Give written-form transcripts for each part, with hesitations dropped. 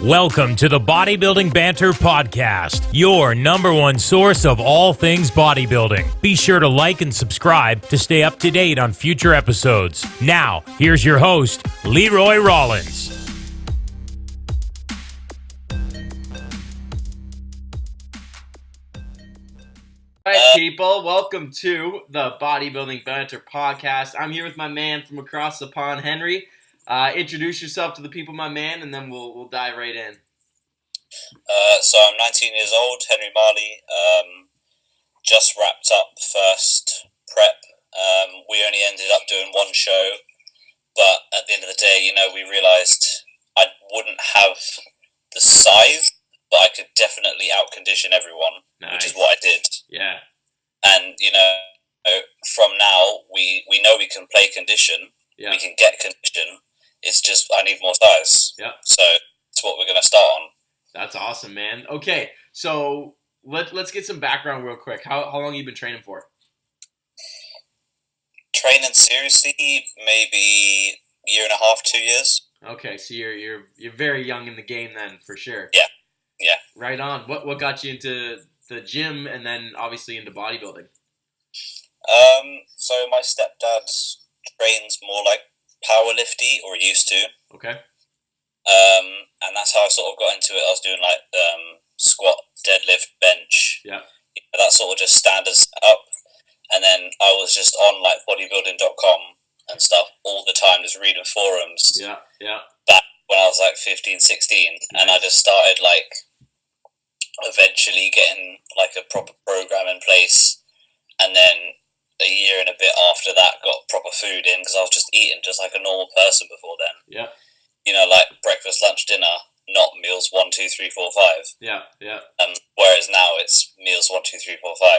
Welcome to the Bodybuilding Banter Podcast, your number one source of all things bodybuilding. Be sure to like and subscribe to stay up to date on future episodes. Now, here's your host, Leroy Rollins. All right, people, welcome to the Bodybuilding Banter Podcast. I'm here with my man from across the pond, Henry. Introduce yourself to the people, my man, and then we'll dive right in. So I'm 19 years old, Henry Marley. Just wrapped up first prep. We only ended up doing one show, but at the end of the day, we realised I wouldn't have the size, but I could definitely out-condition everyone, which is what I did. Yeah. And, from now, we know we can play condition. Yeah. We can get condition. It's just I need more size. Yeah. So that's what we're going to start on. That's awesome, man. Okay, so let's get some background real quick. How long have you been training for? Training seriously, maybe year and a half, 2 years. Okay, so you're very young in the game then, for sure. Yeah. Right on. What got you into the gym and then obviously into bodybuilding? So my stepdad trains more like powerlifty, or used to. Okay. And that's how I sort of got into it. I was doing like squat, deadlift, bench. Yeah. That sort of just standard up. And then I was just on like bodybuilding.com and stuff all the time, just reading forums. Yeah. Back when I was like 15, 16. Nice. And I just started like eventually getting like a proper program in place. And then a year and a bit after that, got proper food in because I was just eating just like a normal person before then. Yeah. Like breakfast, lunch, dinner, not meals 1, 2, 3, 4, 5. Yeah. Whereas now it's meals 1, 2, 3, 4, 5.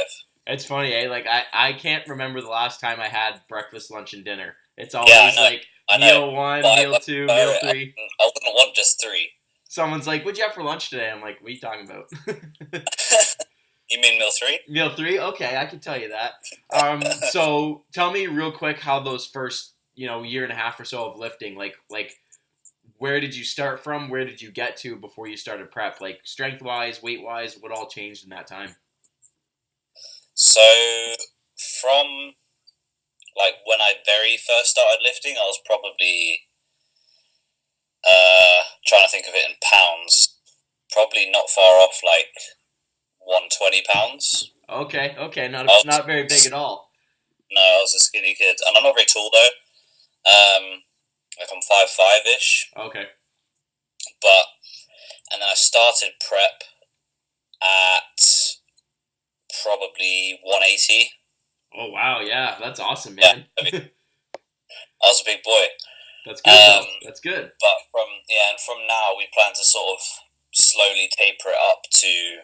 It's funny, eh? Like I can't remember the last time I had breakfast, lunch, and dinner. It's always meal 1, meal 2, meal 3. I wouldn't want just 3. Someone's like, "What'd you have for lunch today?" I'm like, "What are you talking about?" You mean meal 3? Meal 3? Okay, I can tell you that. So tell me real quick how those first, year and a half or so of lifting, like where did you start from? Where did you get to before you started prep? Like strength-wise, weight-wise, what all changed in that time? So from like when I very first started lifting, I was probably trying to think of it in pounds. Probably not far off like 120 pounds. Okay, not very big at all. No, I was a skinny kid, and I'm not very tall though. Like I'm 5'5"-ish. Okay. And then I started prep at probably 180. Oh wow, yeah, that's awesome, man. Yeah, I was a big boy. That's good. Though. That's good. But from now we plan to sort of slowly taper it up to.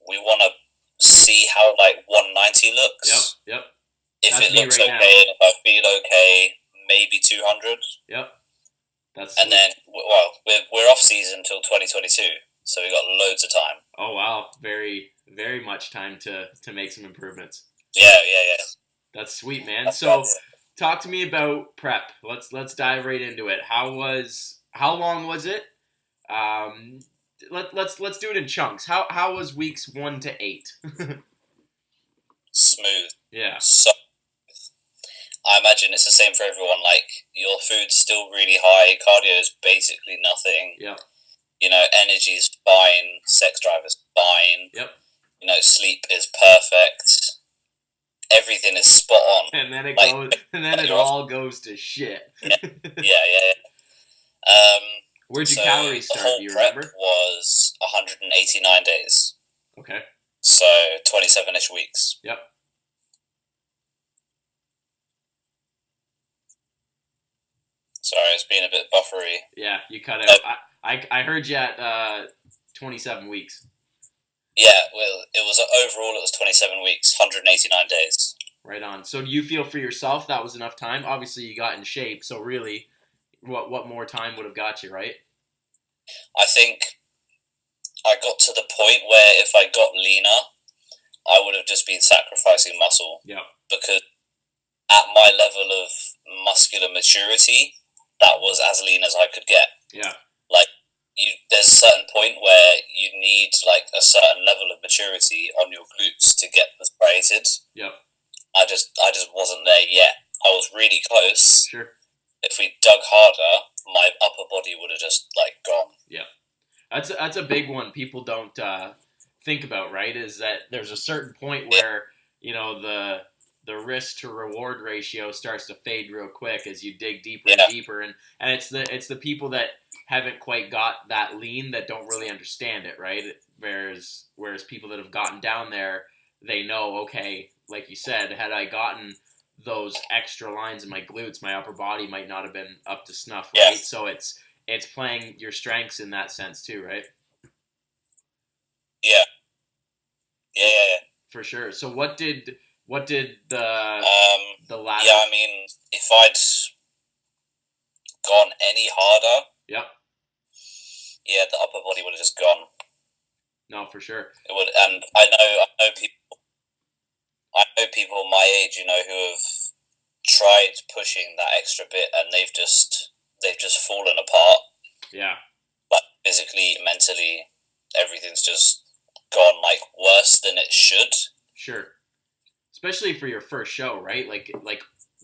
We want to see how like 190 looks. Yep. If That's it looks right okay, now. and if I feel okay, maybe 200. Yep. That's and then we're off season until 2022, so we got loads of time. Oh wow, very very much time to make some improvements. Yeah. That's sweet, man. So talk to me about prep. Let's dive right into it. How long was it? Let's do it in chunks. How was weeks 1 to 8? Smooth. Yeah. So I imagine it's the same for everyone. Like your food's still really high, cardio is basically nothing. Yeah. Energy's fine, sex drive is fine. Yep. Sleep is perfect. Everything is spot on. And then it all goes to shit. Yeah. Where'd your calories start? The whole Do you prep remember? was 189 days. Okay. So 27-ish weeks. Yep. Sorry, it's been a bit buffery. Yeah, you cut out. I heard you at 27 weeks. Yeah, well, overall it was 27 weeks, 189 days. Right on. So do you feel for yourself that was enough time? Obviously, you got in shape, so really, what more time would have got you, right? I think I got to the point where if I got leaner, I would have just been sacrificing muscle. Yeah. Because at my level of muscular maturity, that was as lean as I could get. Yeah. Like, there's there's a certain point where you need like a certain level of maturity on your glutes to get them striated. Yep. I just wasn't there yet. I was really close. Sure. If we dug harder, my upper body would have just like gone. Yeah. That's a big one people don't think about, right? Is that there's a certain point where, you know, the risk to reward ratio starts to fade real quick as you dig deeper and deeper, and it's the people that haven't quite got that lean that don't really understand it, right? Whereas people that have gotten down there, they know, okay, like you said, had I gotten those extra lines in my glutes, my upper body might not have been up to snuff, right? Yeah. So it's playing your strengths in that sense too, right? Yeah. For sure. So what did the ladder? Yeah, I mean, if I'd gone any harder, Yep. Yeah, the upper body would have just gone. No, for sure. It would, and I know people my age, you know, who have tried pushing that extra bit, and they've just fallen apart. Yeah. Like physically, mentally, everything's just gone like worse than it should. Sure. Especially for your first show, right? Like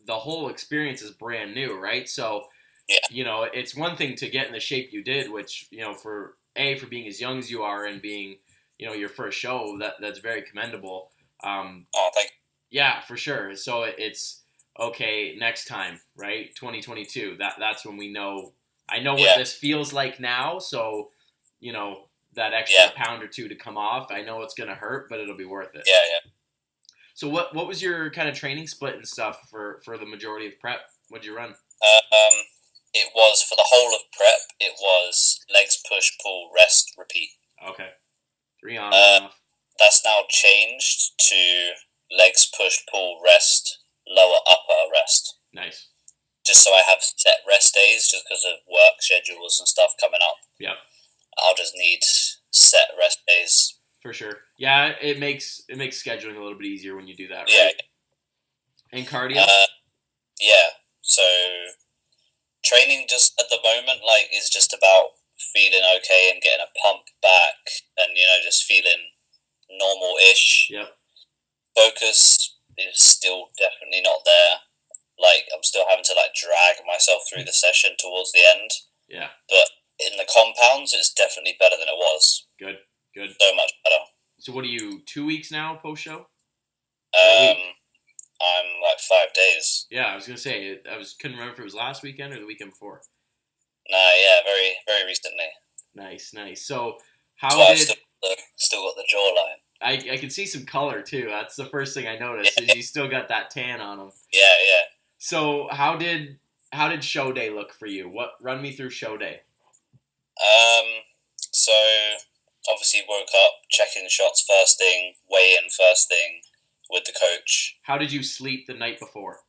the whole experience is brand new, right? So, yeah, you know, it's one thing to get in the shape you did, which, you know, for being as young as you are and being, you know, your first show, that's very commendable. Oh, thank you. Yeah, for sure. So it's okay, next time, right? 2022. That's when we know. I know what this feels like now, so, you know, that extra pound or two to come off, I know it's gonna hurt, but it'll be worth it. Yeah. So what was your kind of training split and stuff for the majority of prep? What'd you run? It was for the whole of prep. It was legs, push, pull, rest, repeat. Okay. 3 on, 1 off. That's now changed to legs, push, pull, rest, lower, upper, rest. Nice. Just so I have set rest days, just because of work schedules and stuff coming up. Yeah. I'll just need set rest days. For sure. Yeah, it makes scheduling a little bit easier when you do that, right? Yeah. And cardio? Yeah. So training just at the moment, like, is just about feeling okay and getting a pump back and, you know, just feeling normal-ish. Yep. Focus is still definitely not there. Like, I'm still having to, like, drag myself through the session towards the end. Yeah. But in the compounds, it's definitely better than it was. Good. So much better. So what are you, 2 weeks now post-show? I'm like 5 days. Yeah, I was going to say, couldn't remember if it was last weekend or the weekend before. Nah, yeah, very, very recently. Nice. So I've still got the jawline. I can see some color too. That's the first thing I noticed is you still got that tan on them. Yeah. So how did show day look for you? Run me through show day. So obviously woke up, checking shots first thing, weigh in first thing with the coach. How did you sleep the night before?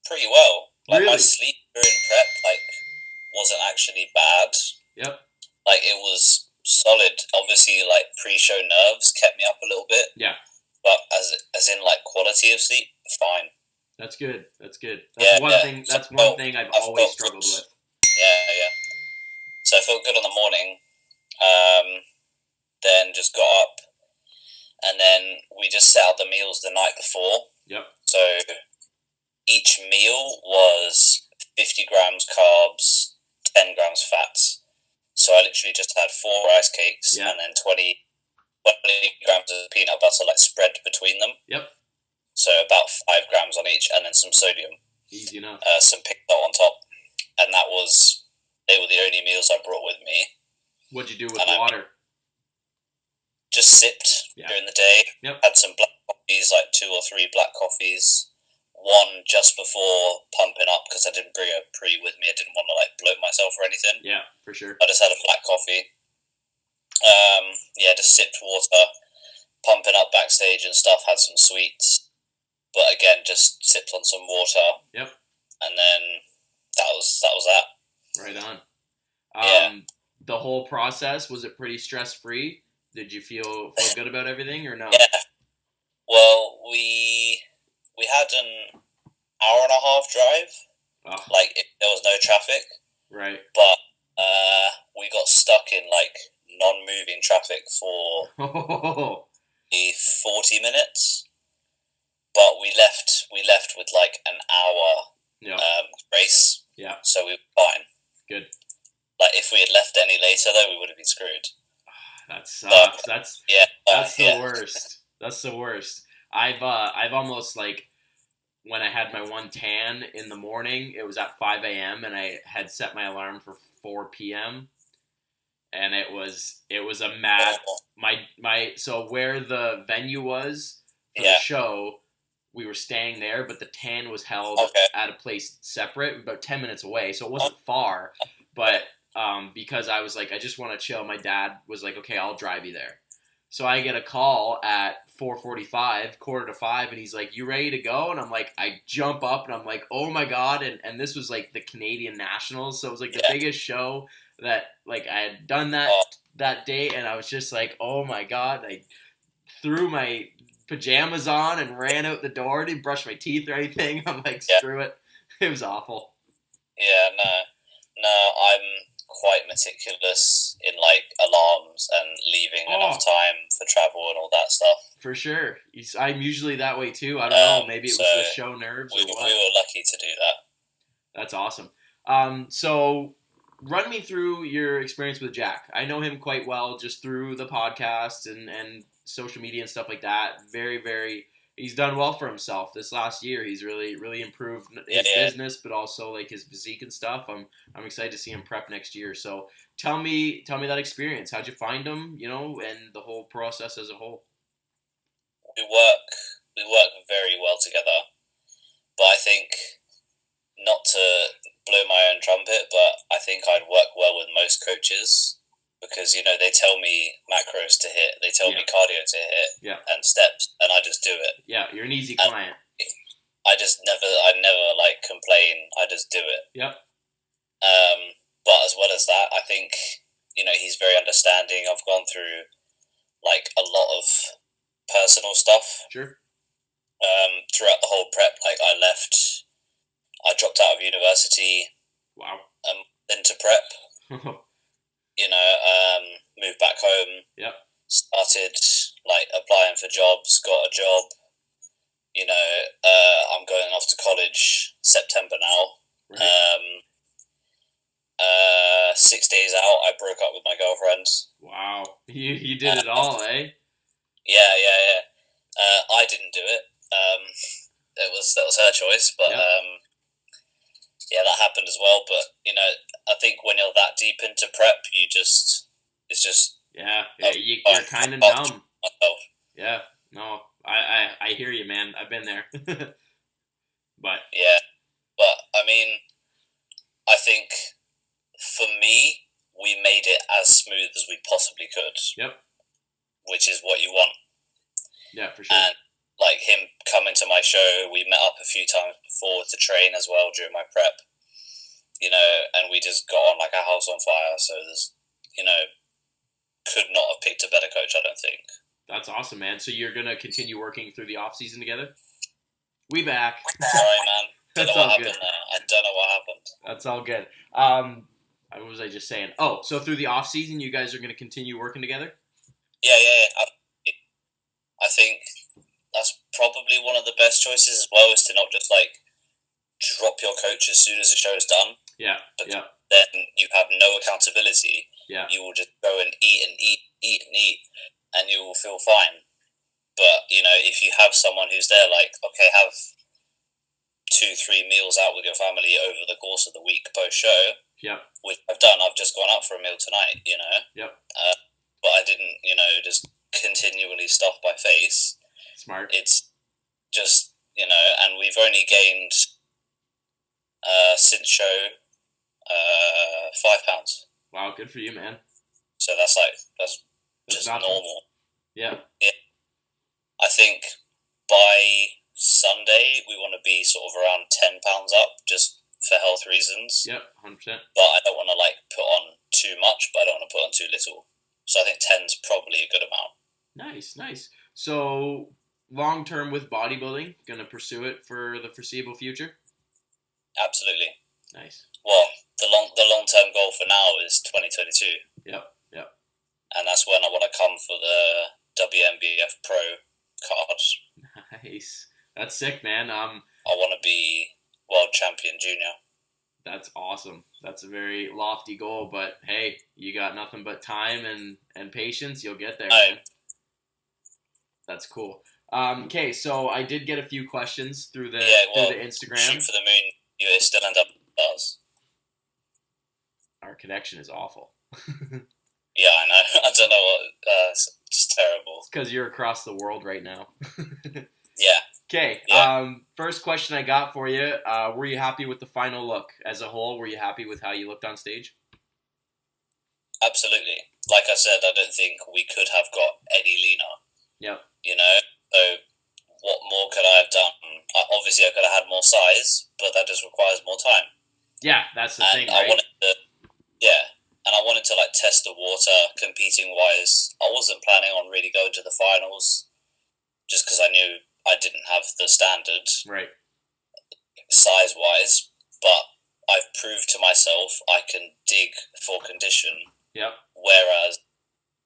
Pretty well. Like, really? My sleep during prep wasn't actually bad. Yep. Like, it was solid. Obviously, like, pre-show nerves kept me up a little bit. Yeah. But as in like quality of sleep, fine. That's good. That's Yeah, one thing. That's one thing I've always struggled with. Yeah. So I felt good on the morning. Then just got up, and then we just set out the meals the night before. Yep. So each meal was 50 grams carbs, 10 grams fats. So I literally just had 4 rice cakes and then 20 grams of peanut butter spread between them. Yep. So about 5 grams on each, and then some sodium. Easy enough. Some pickle on top, and they were the only meals I brought with me. What'd you do with water? Just sipped during the day. Yep. Had some black coffees, 2 or 3 black coffees. One just before pumping up because I didn't bring a pre with me. I didn't want to bloat myself or anything. Yeah, for sure. I just had a black coffee. Just sipped water, pumping up backstage and stuff. Had some sweets, but again, just sipped on some water. Yep. And then that was that. Right on. Yeah. The whole process, was it pretty stress free? Did you feel good about everything or no? Yeah. Well, we had an hour and a half drive. Oh. There was no traffic. Right. But Oh. 40 minutes, but we left with like an hour race. Yeah. So we were fine. Good. Like if we had left any later, though, we would have been screwed. That sucks. That's the yeah. worst. That's the worst. I've almost like when I had my one tan in the morning, it was at 5 a.m. and I had set my alarm for 4 p.m. and it was a mad so where the venue was for the show, we were staying there, but the tan was held at a place separate, about 10 minutes away, so it wasn't far, but because I was like, I just want to chill, my dad was like, okay, I'll drive you there. So I get a call at 4:45, 4:45, and he's like, you ready to go? And I'm like, I jump up and I'm like, oh my God. And this was like the Canadian Nationals. So it was like the biggest show that like I had done that day. And I was just like, oh my God. I threw my pajamas on and ran out the door. Didn't brush my teeth or anything. I'm like, screw it. It was awful. Yeah, no, I'm quite meticulous in like alarms and leaving enough time for travel and all that stuff. For sure. I'm usually that way too. I don't know. Maybe it was the show nerves or what. We were lucky to do that. That's awesome. So run me through your experience with Jack. I know him quite well just through the podcast and social media and stuff like that. Very, very... He's done well for himself this last year. He's really improved his business, but also like his physique and stuff. I'm excited to see him prep next year. So tell me that experience. How'd you find him? And the whole process as a whole. We work very well together, but I think, not to blow my own trumpet, but I think I'd work well with most coaches. Because, they tell me macros to hit, they tell me cardio to hit, and steps, and I just do it. Yeah, you're an easy client. I never like complain, I just do it. Yep. But as well as that, I think, he's very understanding. I've gone through, like, a lot of personal stuff. Sure. Throughout the whole prep, like, I dropped out of university. Wow. Into prep. Moved back home. Yep. Started like applying for jobs. Got a job. I'm going off to college September now. Right. 6 days out, I broke up with my girlfriend. Wow, you did it all, eh? Yeah. I didn't do it. That was her choice, but that happened as well. But I think when you're that deep into prep, it's just you're kind of numb. Yeah, no, I hear you, man. I've been there. But I mean, I think for me, we made it as smooth as we possibly could. Yep. Which is what you want. Yeah, for sure. And like him coming to my show, we met up a few times before to train as well during my prep. And we just got on like a house on fire. So there's, could not have picked a better coach, I don't think. That's awesome, man. So you're going to continue working through the off season together? We back. Sorry, man. That's don't know all what good. happened there. I don't know what happened. That's all good. What was I just saying? Oh, so through the off season, you guys are going to continue working together? Yeah. I think that's probably one of the best choices as well, is to not just like drop your coach as soon as the show's done. Yeah. But then you have no accountability. Yeah. You will just go and eat, and you will feel fine. But, if you have someone who's there, like, okay, have 2-3 meals out with your family over the course of the week post-show. Yep. Which I've done. I've just gone out for a meal tonight, Yep. But I didn't, just continually stuff my face. Smart. It's just, and we've only gained, since show, 5 pounds. Wow, good for you, man. So that's just nothing. normal. Yeah. I think by Sunday we want to be sort of around 10 pounds up, just for health reasons. Yep, 100%. But I don't want to like put on too much, but I don't want to put on too little. So I think 10's probably a good amount. Nice. So long term with bodybuilding, gonna pursue it for the foreseeable future? Absolutely. Nice. Well, the long term goal for now is 2022. Yep. and that's when I want to come for the WNBF Pro card. Nice. That's sick, man. I want to be world champion junior. That's awesome. That's a very lofty goal, but hey, you got nothing but time and patience. You'll get there. Man. That's cool. Okay, so I did get a few questions through the Instagram. Shoot for the moon, you still end up with us. Our connection is awful. Yeah, I know. I don't know what. It's just terrible. It's because you're across the world right now. Yeah. Okay. Yeah. First question I got for you. Were you happy with the final look as a whole? Were you happy with how you looked on stage? Absolutely. Like I said, I don't think we could have got any leaner. Yep. You know, so what more could I have done? Obviously, I could have had more size, but that just requires more time. Yeah, that's the thing, right? I wanted to like test the water competing wise. I wasn't planning on really going to the finals, just because I knew I didn't have the standard, right, size wise. But I've proved to myself I can dig for condition. Yep. Whereas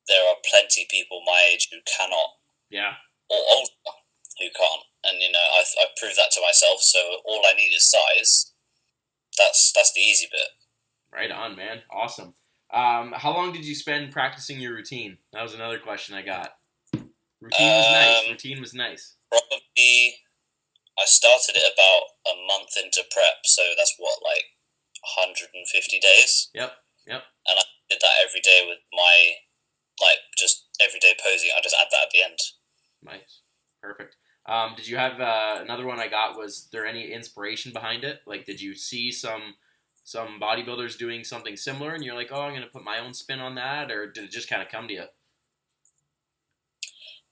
there are plenty of people my age who cannot. Yeah. Or older who can't, and you know I've proved that to myself. So all I need is size. That's the easy bit. Right on, man. Awesome. How long did you spend practicing your routine? That was another question I got. Routine was nice. Probably, I started it about a month into prep, so that's like 150 days. Yep. And I did that every day with my, just everyday posing. I just add that at the end. Nice. Perfect. Did you have another one I got? Was there any inspiration behind it? Like, did you see some bodybuilders doing something similar and you're like, oh, I'm going to put my own spin on that? Or did it just kind of come to you?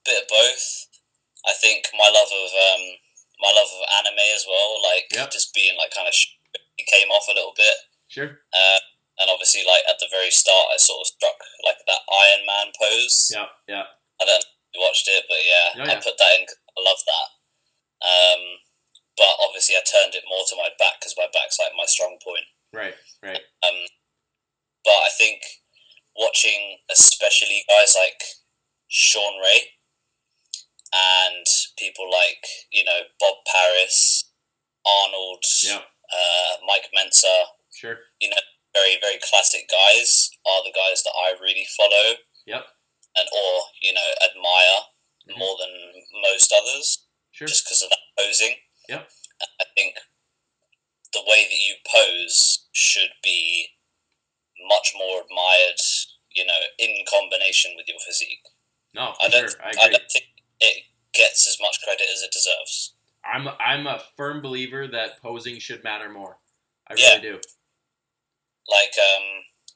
Bit of both. I think my love of anime as well, just being kind of it came off a little bit. Sure. And obviously at the very start I sort of struck that Iron Man pose. Yeah. I don't know if you watched it, but I put that in 'cause I love that. But obviously I turned it more to my back because my back's my strong point. Right. But I think watching especially guys like Sean Ray and people like, Bob Paris, Arnold, Mike Mensa, sure, very, very classic guys are the guys that I really follow. Yep. Or admire more than most others. Sure. Just because of that posing. Yep. I think the way that you pose should be much more admired, in combination with your physique. No, I agree. I don't think it gets as much credit as it deserves. I'm a firm believer that posing should matter more. I really do.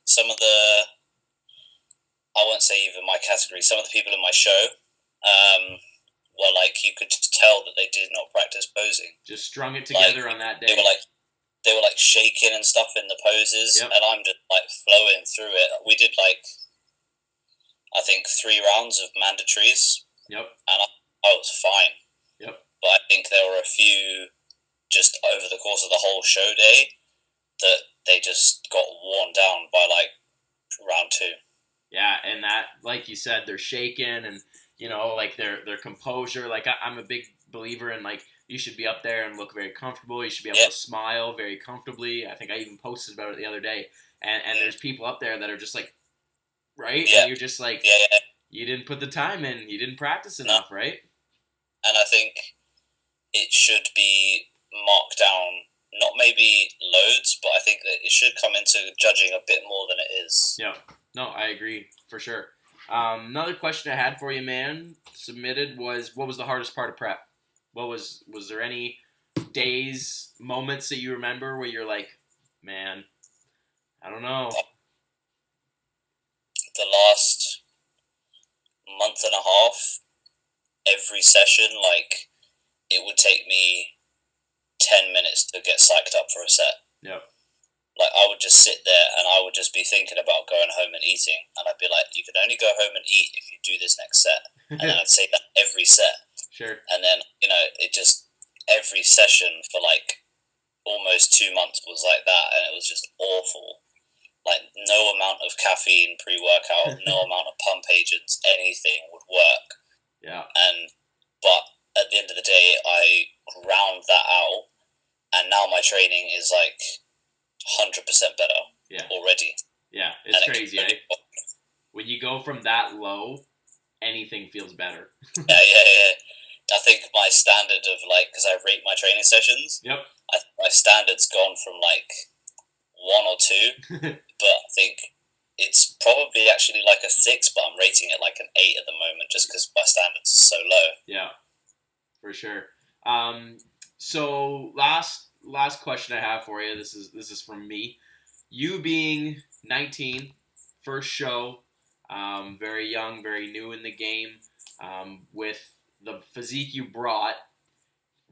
Some of the, I won't say even my category, some of the people in my show, were you could just tell that they did not practice posing. Just strung it together on that day. They were shaking and stuff in the poses, and I'm just flowing through it. We did I think 3 rounds of mandatories. Yep. And I was fine. Yep. But I think there were a few just over the course of the whole show day that they just got worn down by round 2. Yeah, and that, like you said, they're shaking and their composure. I'm a big believer in you should be up there and look very comfortable. You should be able to smile very comfortably. I think I even posted about it the other day. And there's people up there that are just right? Yeah. And you're just you didn't put the time in. You didn't practice enough, right? And I think it should be marked down, not maybe loads, but I think that it should come into judging a bit more than it is. Yeah. No, I agree for sure. Another question I had for you, man, submitted was, what was the hardest part of prep? Was there any days, moments that you remember where you're like, man, I don't know. The last month and a half, every session, it would take me 10 minutes to get psyched up for a set. Yep. I would just sit there and I would just be thinking about going home and eating. And I'd be like, you can only go home and eat if you do this next set. And then I'd say that every set. Sure. And then, it just, every session for almost 2 months was like that. And it was just awful. like no amount of caffeine pre-workout, no amount of pump agents, anything would work. Yeah. But at the end of the day, I ground that out, and now my training is like 100% better already. Yeah, it's crazy, eh? When you go from that low, anything feels better. Yeah. I think my standard of because I rate my training sessions. Yep. My standard's gone from 1 or 2, but I think it's probably actually a 6, but I'm rating it an 8 at the moment just because my standards are so low. Yeah, for sure. So last question I have for you. This is from me. You being 19, first show, very young, very new in the game, with the physique you brought,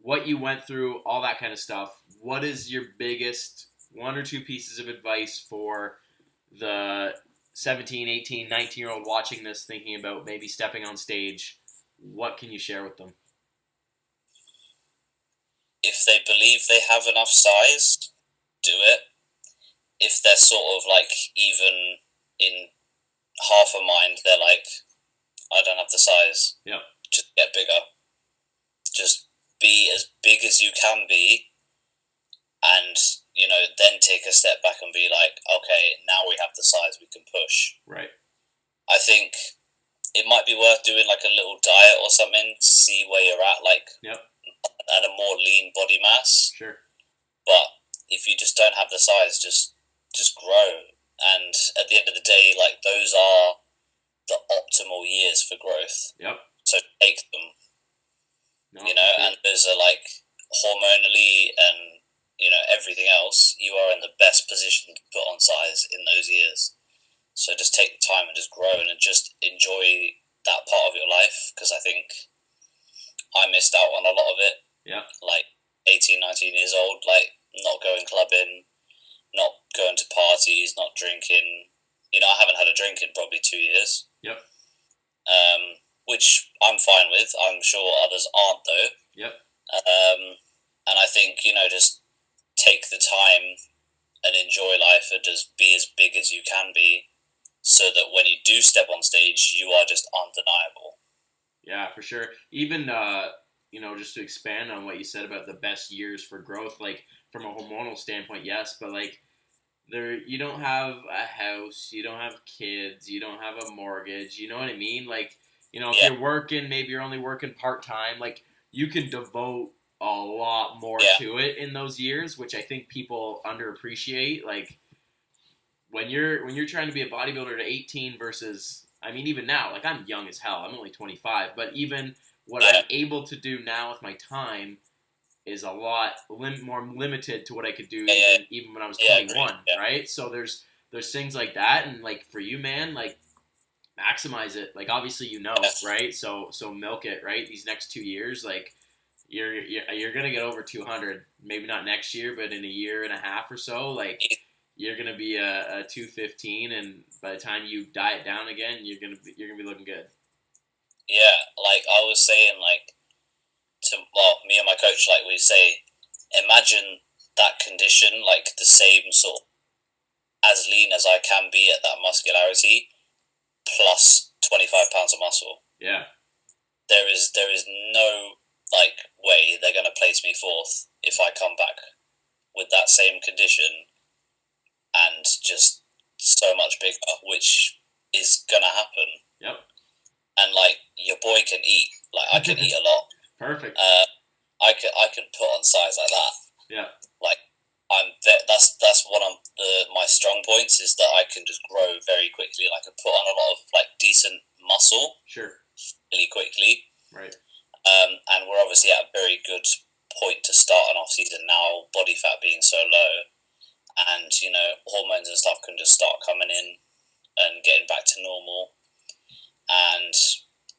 what you went through, all that kind of stuff. What is your biggest 1 or 2 pieces of advice for the 17, 18, 19-year-old watching this, thinking about maybe stepping on stage? What can you share with them? If they believe they have enough size, do it. If they're sort of even in half a mind, they're I don't have the size. Yeah. Just get bigger. Just be as big as you can be, and then take a step back and be okay, now we have the size we can push. Right. I think it might be worth doing a little diet or something to see where you're at, Yep. at a more lean body mass. Sure. But if you just don't have the size, just grow. And at the end of the day, those are the optimal years for growth. Yep. So take them. No, and there's hormonally and everything else, you are in the best position to put on size in those years. So just take the time and just grow and just enjoy that part of your life, because I think I missed out on a lot of it. Yeah. 18, 19 years old, not going clubbing, not going to parties, not drinking. I haven't had a drink in probably 2 years. Yep. Which I'm fine with. I'm sure others aren't though. Yep. And I think, just take the time and enjoy life and just be as big as you can be, so that when you do step on stage, you are just undeniable. Yeah, for sure. Even, just to expand on what you said about the best years for growth, from a hormonal standpoint, yes, but you don't have a house, you don't have kids, you don't have a mortgage, you know what I mean? If you're working, maybe you're only working part-time, you can devote a lot more to it in those years, which I think people underappreciate. When you're trying to be a bodybuilder at 18 versus, even now, I'm young as hell, I'm only 25, but even what I'm able to do now with my time is a lot more limited to what I could do even when I was 21, right? So there's things like that, and for you, man, maximize it. Obviously, right? So milk it, right? These next 2 years, you're gonna get over 200. Maybe not next year, but in a year and a half or so, you're gonna be a 215, and by the time you diet down again, you're gonna be looking good. Yeah, I was saying, me and my coach, we say, imagine that condition, the same sort of, as lean as I can be at that muscularity, plus 25 pounds of muscle. Yeah. There is no way they're going to place me 4th if I come back with that same condition and just so much bigger, which is going to happen. Yep. And your boy can eat. I can eat a lot. Perfect. I can put on size like that. Yeah. That's one of my strong points, is that I can just grow very quickly. I can put on a lot of decent muscle. Sure. Really quickly. Right. And we're obviously at a very good point to start an off season now, body fat being so low, and hormones and stuff can just start coming in and getting back to normal. And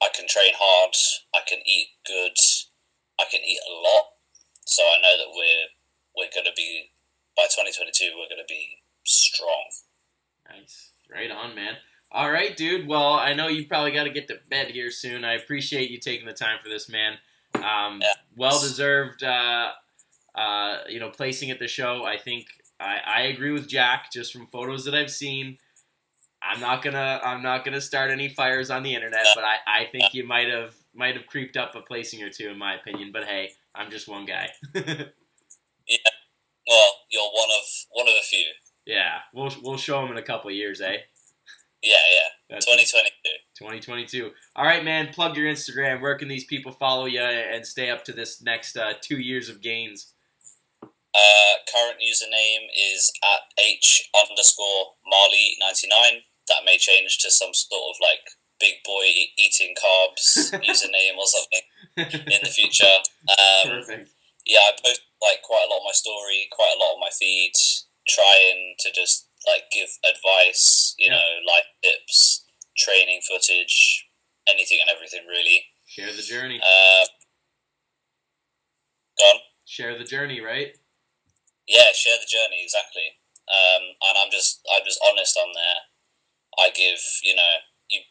I can train hard. I can eat good. I can eat a lot. So I know that we're going to be, by 2022, we're going to be strong. Nice. Right on, man. All right, dude. Well, I know you probably got to get to bed here soon. I appreciate you taking the time for this, man. Well-deserved, placing at the show. I think I agree with Jack. Just from photos that I've seen, I'm not gonna start any fires on the internet, but I think you might have creeped up a placing or two, in my opinion. But hey, I'm just one guy. Yeah. Well, you're one of a few. Yeah, we'll show him in a couple of years, eh? Yeah. That's 2022. 2022. All right, man. Plug your Instagram. Where can these people follow you and stay up to this next 2 years of gains? Current username is at H_Marley99. That may change to some sort of like big boy eating carbs username or something in the future. Perfect. Yeah, I post like quite a lot of my story, quite a lot of my feed, trying to just like give advice, you know, life tips, training footage, anything and everything really. Share the journey. Gone. Share the journey, right? Yeah, share the journey, exactly. And I'm just honest on there. I give, you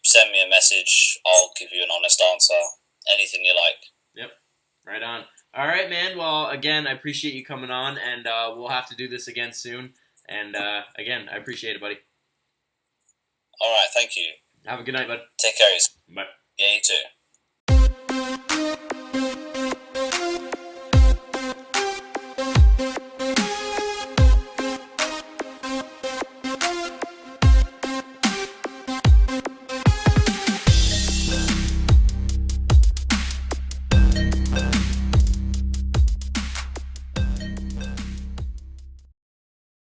send me a message, I'll give you an honest answer. Anything you like. Yep. Right on. All right, man. Well, again, I appreciate you coming on, and we'll have to do this again soon. And again, I appreciate it, buddy. All right, thank you. Have a good night, bud. Take care of yourself. Bye. Yeah, you too.